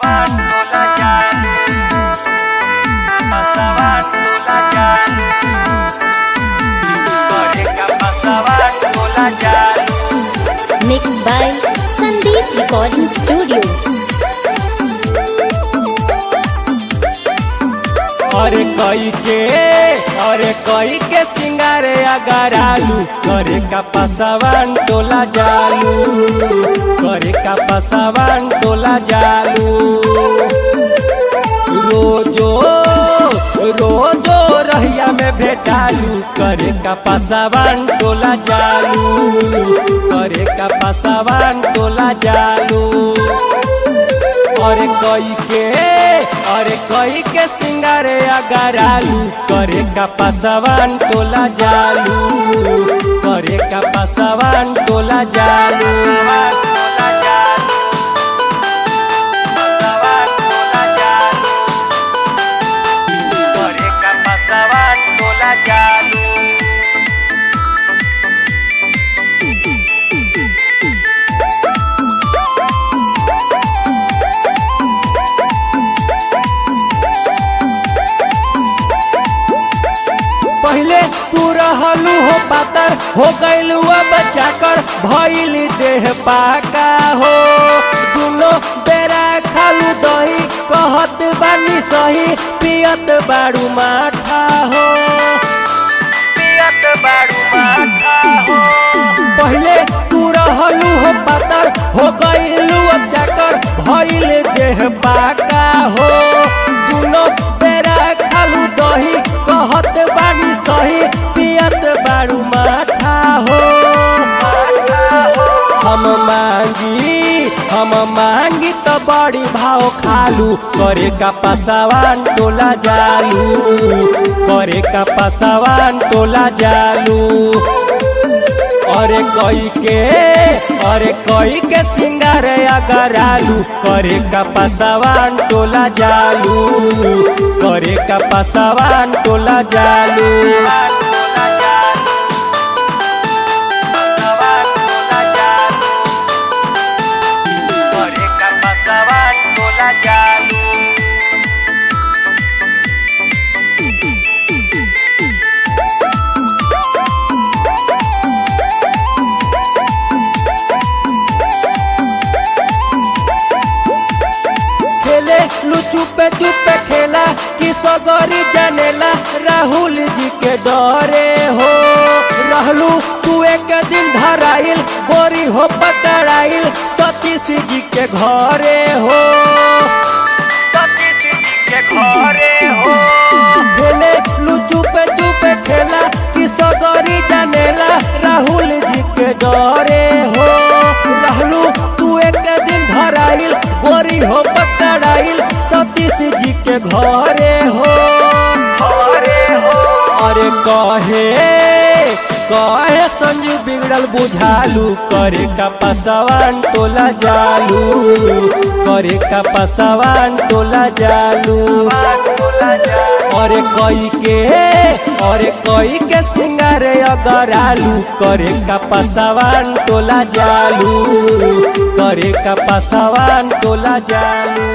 pasaban tola jalan, pasaban tola jalan, mereka pasaban tola jalan. Mixed by Sandeep Recording Studio. अरे कई के सिंगारे अगर आलू करे का पासावान टोला जालू, करे का पासावान टोला जालू। रोजो रोजो रहिया में भेटालू करे का पासावान टोला जालू, करे का पासावान टोला जालू। अरे कई के सिंगारे अगर आलू करे का पासावान टोला जालू, करे का पासावान टोला जालू। करे का पासावान टोला जालू। पहले तू रहलू हो पातर हो गईलू अब जाकर भइल देह पाका हो। दुनो बेरा खालू दही कहत बानी सही, पियत बाड़ू माठा हो, पियत बाड़ू माठा हो। पहले तू रहलू हो पातर हो गईलू अब जाकर भइल देह पाका हो। दुनो बेरा खालू दही कहत बानी सही, पियत बाड़ू माठा हो। हम मांगी तो बड़ी भाव खालू करे का पासावान टोला जालू, करे का पासावान टोला जालू। अरे कई के सिंगारे अगर आलू करे का पासावान टोला जालू, करे का पासावान टोला जालू। करे का पासावान टोला जालू। खेले लू चुपे चुपे खेला कि सगरी जानेला राहुल जी के डरे हो। रहलू तू एक दिन धराइल गोरी हो पकड़ाइल सतीश जी के घरे हो, सतीश जी के घरे हो। खेले लू चुपे चुपे खेला कि सगरी जानेला राहुल जी के डरे हो। रहलू तू एक दिन धराइल गोरी हो पकड़ाइल सतीश जी के घरे हो। अरे कहे संजू बिगड़ल बुझालू करे का पासावान टोला जालू, करे का पासावान टोला जालू। अरे कई के सिंगारे अगर आलू करे का पासावान टोला जालू, करे का पासावान टोला जालू।